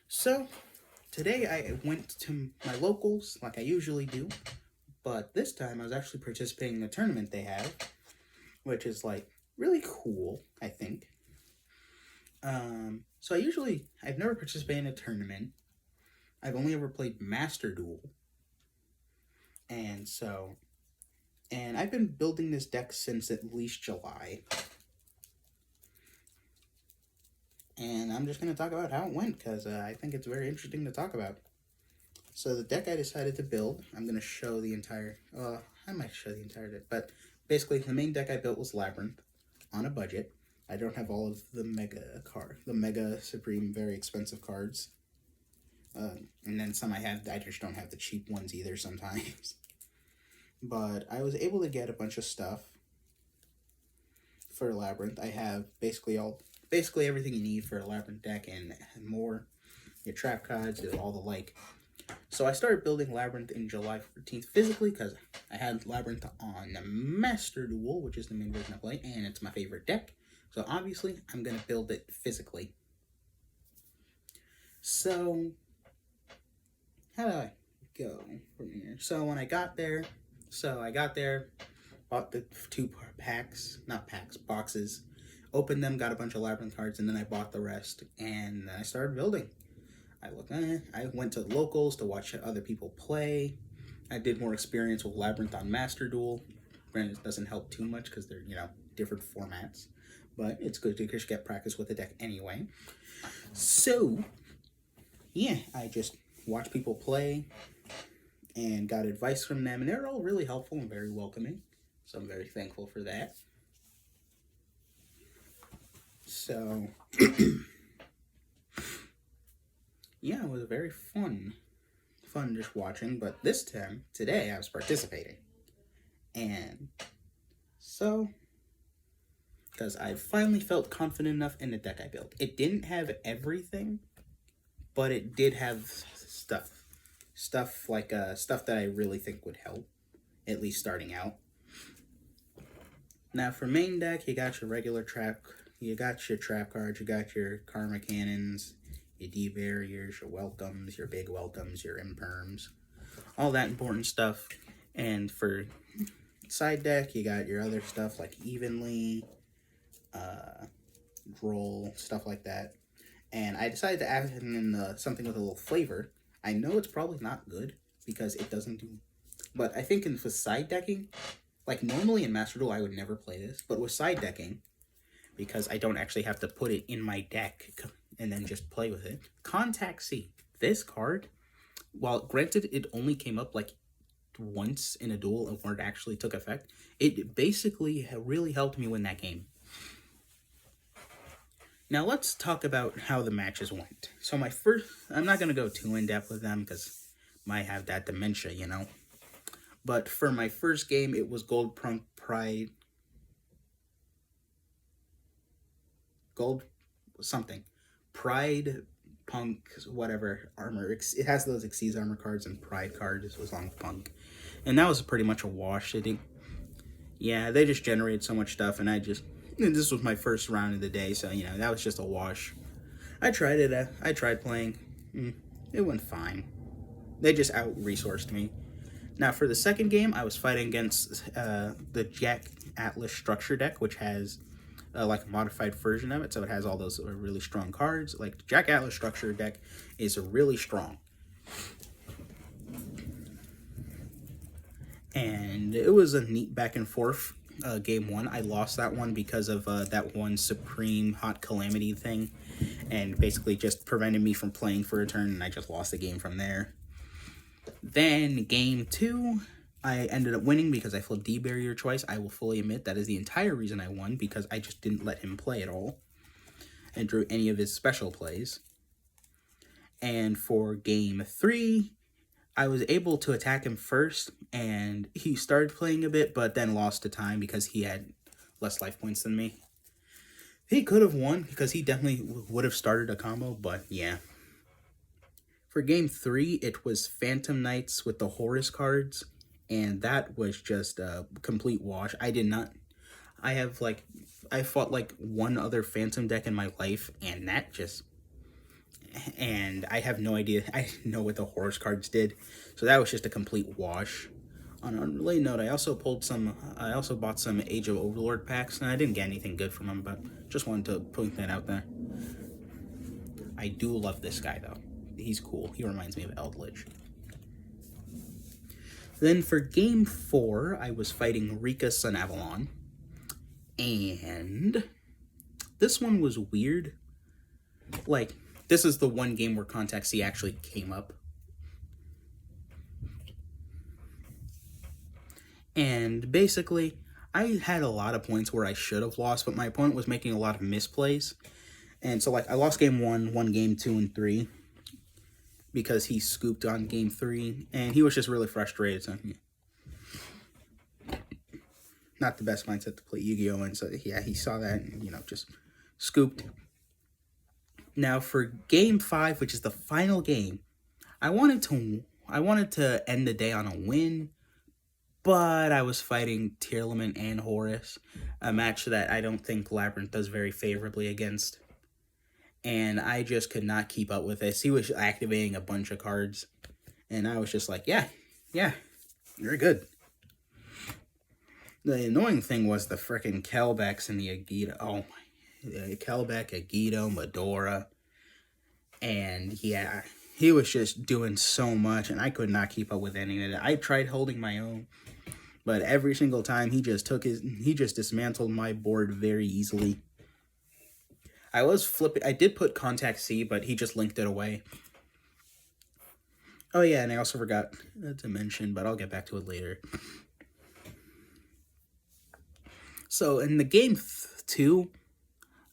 So, today I went to my locals like I usually do, but this time I was actually participating in a tournament they have, which is like really cool, I think. I've never participated in a tournament. I've only ever played Master Duel, and so, and I've been building this deck since at least July, and I'm just going to talk about how it went because I think it's very interesting to talk about. So the deck I decided to build, I'm going to show the entire, I might show the entire deck, but basically the main deck I built was Labyrinth on a budget. I don't have all of the Mega Supreme, very expensive cards. And then some I just don't have the cheap ones either sometimes. But I was able to get a bunch of stuff for Labyrinth. I have basically everything you need for a Labyrinth deck and more. Your trap cards, all the like. So I started building Labyrinth in July 14th physically because I had Labyrinth on Master Duel, which is the main version I play, and it's my favorite deck. So obviously, I'm going to build it physically. So, how do I go from here? So when I got there, bought the boxes, opened them, got a bunch of Labyrinth cards, and then I bought the rest, and I started building. I went to locals to watch other people play. I did more experience with Labyrinth on Master Duel. Granted, it doesn't help too much because they're, different formats. But it's good to just get practice with the deck anyway. So, yeah, I just watched people play and got advice from them. And they're all really helpful and very welcoming. So I'm very thankful for that. So, yeah, it was very fun just watching, but today I was participating. And so, because I finally felt confident enough in the deck I built. It didn't have everything, but it did have stuff. Stuff that I really think would help, at least starting out. Now for main deck, you got your regular trap, you got your trap cards, you got your karma cannons, your D barriers, your welcomes, your big welcomes, your imperms, all that important stuff. And for side deck, you got your other stuff like evenly, roll, stuff like that. And I decided to add in something with a little flavor. I know it's probably not good because it doesn't do, but I think for side decking, like normally in Master Duel I would never play this, but with side decking, because I don't actually have to put it in my deck and then just play with it. Contact C. This card, while granted it only came up like once in a duel and where it actually took effect, it basically really helped me win that game. Now let's talk about how the matches went. So I'm not going to go too in-depth with them because I might have that dementia, But for my first game, it was Gold Pride, Punk, whatever, armor. It has those Xyz armor cards and Pride cards was on Punk. And that was pretty much a wash. They just generated so much stuff, and this was my first round of the day, so, that was just a wash. I tried it. I tried playing. It went fine. They just out-resourced me. Now, for the second game, I was fighting against the Jack Atlas structure deck, which has like a modified version of it, so it has all those really strong cards. Like, Jack Atlas structure deck is really strong. And it was a neat back and forth. Game one, I lost that one because of that one Supreme Hot Calamity thing, and basically just prevented me from playing for a turn, and I just lost the game from there. Then game two, I ended up winning because I filled D barrier twice. I will fully admit that is the entire reason I won, because I just didn't let him play at all and drew any of his special plays. And for game three, I was able to attack him first, and he started playing a bit, but then lost to time because he had less life points than me. He could have won because he definitely would have started a combo, but yeah. For game three, it was Phantom Knights with the Horus cards, and that was just a complete wash. I fought like one other Phantom deck in my life, and that just, and I have no idea. I didn't know what the horse cards did, so that was just a complete wash. On an unrelated note, I also bought some Age of Overlord packs, and I didn't get anything good from them, but just wanted to point that out there. I do love this guy, though. He's cool. He reminds me of Eldritch. Then for Game 4, I was fighting Rika Sun Avalon. And this one was weird. Like, this is the one game where Contact C actually came up. And basically, I had a lot of points where I should have lost, but my opponent was making a lot of misplays. And so, like, I lost Game 1, won Game 2 and 3. Because he scooped on Game 3, and he was just really frustrated. So, not the best mindset to play Yu-Gi-Oh! And so, yeah, he saw that and, just scooped. Now, for Game 5, which is the final game, I wanted to end the day on a win, but I was fighting Tearlament and Horus, a match that I don't think Labyrinth does very favorably against. And I just could not keep up with this. He was activating a bunch of cards. And I was just like, yeah, you're good. The annoying thing was the frickin' Kelbecks and the Agito. Oh my. Kelbeck, Agito, Medora. And yeah, he was just doing so much. And I could not keep up with any of it. I tried holding my own. But every single time he just dismantled my board very easily. I did put Contact C, but he just linked it away. Oh yeah, and I also forgot to mention, but I'll get back to it later. So in the game 2,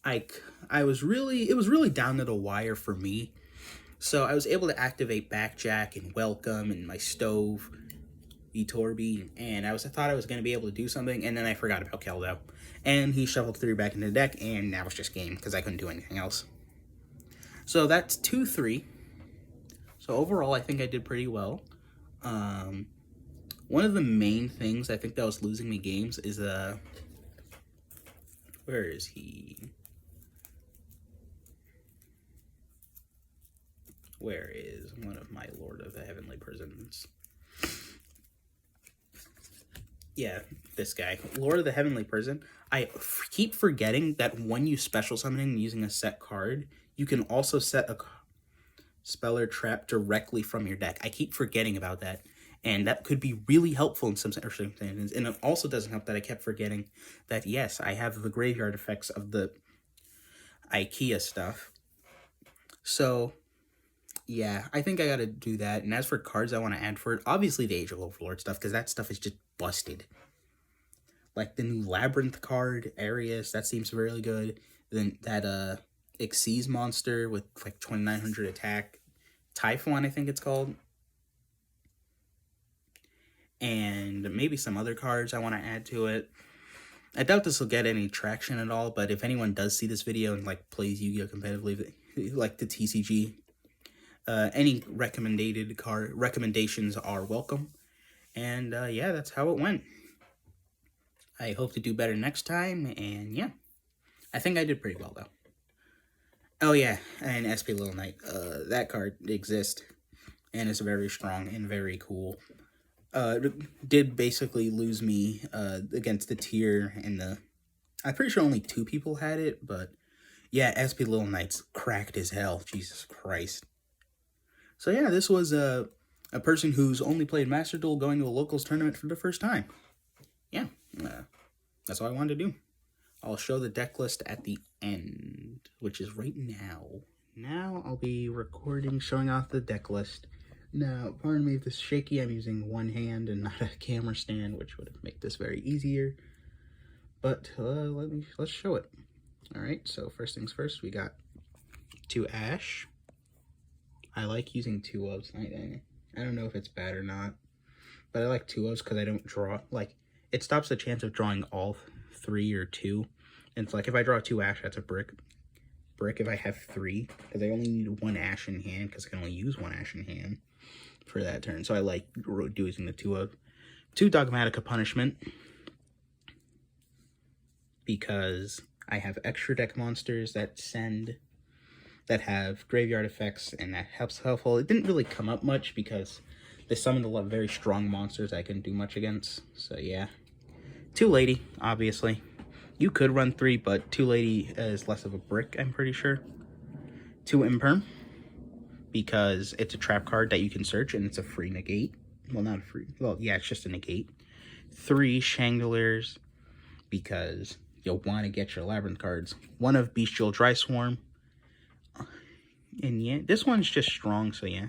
it was really down to the wire for me. So I was able to activate Backjack and Welcome and my Stove, Vitorbi, and I thought I was going to be able to do something, and then I forgot about Keldo. And he shuffled 3 back into the deck, and that was just game, because I couldn't do anything else. So that's 2-3. So overall, I think I did pretty well. One of the main things I think that was losing me games is, where is he? Where is one of my Lord of the Heavenly Prisons? Yeah, this guy. Lord of the Heavenly Prison. I keep forgetting that when you special summon using a set card, you can also set a spell or trap directly from your deck. I keep forgetting about that. And that could be really helpful in some circumstances. And it also doesn't help that I kept forgetting that, yes, I have the graveyard effects of the IKEA stuff. So, yeah, I think I gotta do that. And as for cards I want to add for it, obviously the Age of Overlord stuff, because that stuff is just busted. Like the new Labyrinth card, Arius, that seems really good. Then that Xyz monster with like 2900 attack, Typhon I think it's called. And maybe some other cards I want to add to it. I doubt this will get any traction at all, but if anyone does see this video and like plays Yu-Gi-Oh! Competitively, like the TCG, any recommendations are welcome. And yeah, that's how it went. I hope to do better next time, and yeah, I think I did pretty well though. Oh yeah, and SP Little Knight, that card exists, and it's very strong and very cool. Did basically lose me against the tier, and I'm pretty sure only 2 people had it, but yeah, SP Little Knight's cracked as hell, Jesus Christ. So yeah, this was a person who's only played Master Duel going to a locals tournament for the first time. Yeah, that's all I wanted to do. I'll show the deck list at the end, which is right now. Now I'll be recording, showing off the deck list. Now, pardon me if this is shaky, I'm using one hand and not a camera stand, which would make this very easier. But let's show it. Alright, so first things first, we got 2 Ash. I like using 2-ofs. I don't know if it's bad or not, but I like 2-ofs because I don't draw, like, it stops the chance of drawing all 3 or 2. And it's like, if I draw 2 Ash, that's a brick if I have 3, because I only need 1 Ash in hand, because I can only use 1 Ash in hand for that turn. So I like using the 2-of. 2 Dogmatica Punishment, because I have extra deck monsters that send that have graveyard effects, and that helps helpful. It didn't really come up much because they summoned a lot of very strong monsters I couldn't do much against. So yeah. 2 Lady, obviously. You could run 3, but 2 Lady is less of a brick, I'm pretty sure. 2 Imperm, because it's a trap card that you can search, and it's a free negate. Well, not a free. Well, yeah, it's just a negate. 3 Chandeliers, because you'll want to get your Labyrinth cards. 1 of Bestial Dry Swarm. And yeah, this one's just strong, so yeah.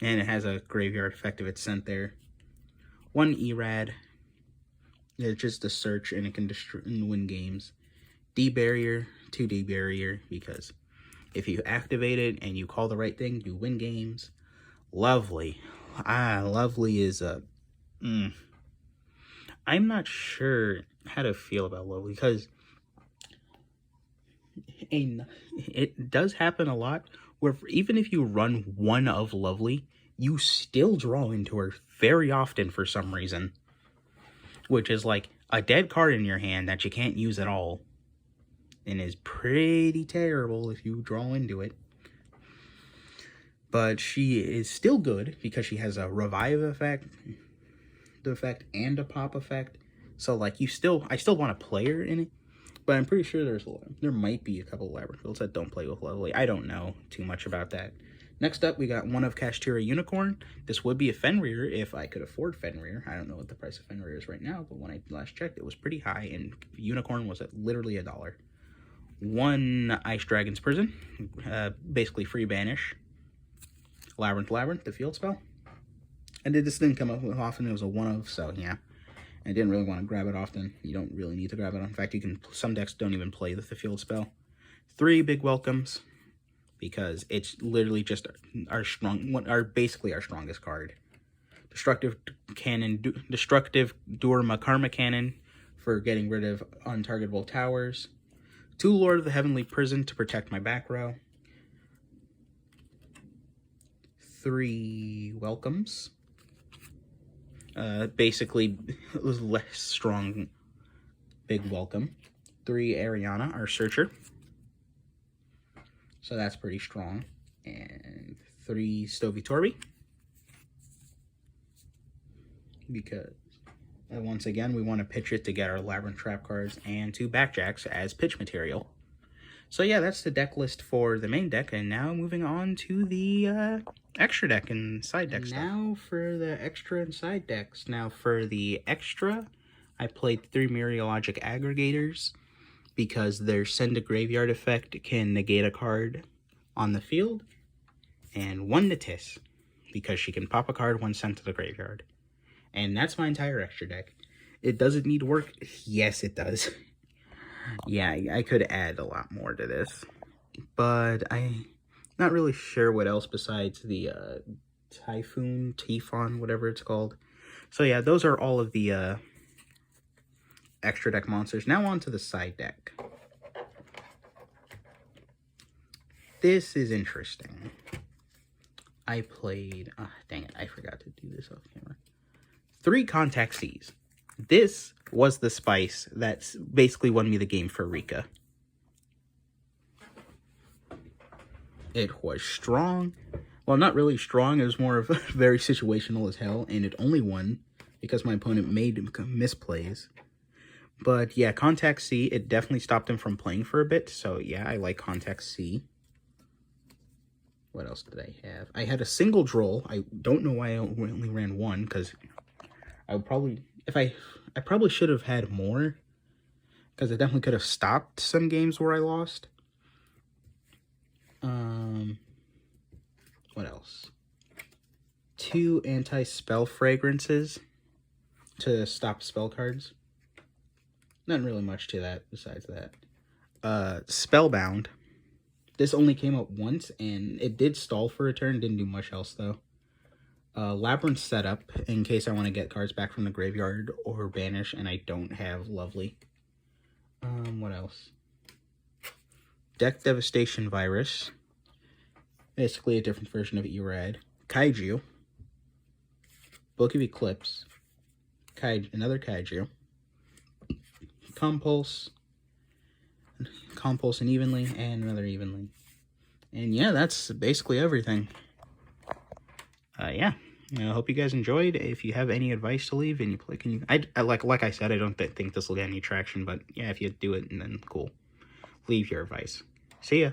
And it has a graveyard effect if it's sent there. 1 Erad. It's just a search, and it can destroy and win games. D-Barrier, 2 D-Barrier, because if you activate it and you call the right thing, you win games. Lovely. Lovely is a... I'm not sure how to feel about Lovely, because it does happen a lot where even if you run 1 of Lovely, you still draw into her very often for some reason. Which is like a dead card in your hand that you can't use at all. And is pretty terrible if you draw into it. But she is still good because she has a revive effect, and a pop effect. So like I still want to play her in it. But I'm pretty sure there might be a couple of Labyrinth builds that don't play with Lovely. I don't know too much about that. Next up, we got 1 of Kashtira Unicorn. This would be a Fenrir if I could afford Fenrir. I don't know what the price of Fenrir is right now, but when I last checked, it was pretty high, and Unicorn was at literally $1. 1 Ice Dragon's Prison, basically free banish. Labyrinth, the field spell. And this didn't come up with often. It was a 1 of, so yeah. I didn't really want to grab it often. You don't really need to grab it. In fact, some decks don't even play with the field spell. 3 Big Welcomes, because it's literally just basically our strongest card. Destructive Durma Karma Cannon for getting rid of untargetable towers. 2 Lord of the Heavenly Prison to protect my back row. 3 Welcomes. Basically, it was less strong Big Welcome. 3 Ariana, our Searcher. So that's pretty strong. And 3 Stovey Torby. Because, once again, we want to pitch it to get our Labyrinth Trap cards, and 2 Backjacks as pitch material. So yeah, that's the deck list for the main deck, and now moving on to the extra deck and side deck stuff. Now for the extra and side decks. Now for the extra, I played 3 Mereologic Aggregators, because their Send to Graveyard effect can negate a card on the field, and 1 Natis, because she can pop a card when sent to the graveyard. And that's my entire extra deck. Does it need work? Yes, it does. Yeah, I could add a lot more to this, but I'm not really sure what else besides the Typhon, whatever it's called. So yeah, those are all of the extra deck monsters. Now on to the side deck. This is interesting. I played... dang it, I forgot to do this off camera. 3 Contact Seas. This was the spice that basically won me the game for Rika. It was strong. Well, not really strong. It was more of very situational as hell, and it only won because my opponent made misplays. But yeah, Contact C, it definitely stopped him from playing for a bit. So yeah, I like Contact C. What else did I have? I had a single droll. I don't know why I only ran 1, because I would probably... I probably should have had more, because I definitely could have stopped some games where I lost. What else? 2 anti-spell fragrances to stop spell cards. Not really much to that besides that. Spellbound. This only came up once, and it did stall for a turn. Didn't do much else, though. Labyrinth Setup, in case I want to get cards back from the graveyard or banish, and I don't have Lovely. What else? Deck Devastation Virus. Basically a different version of Erad. Kaiju. Book of Eclipse. Another Kaiju. Compulse and Evenly, and another Evenly. And yeah, that's basically everything. Yeah. I hope you guys enjoyed. If you have any advice to leave and you play, like I said, I don't think this will get any traction, but yeah, if you do it, then cool. Leave your advice. See ya.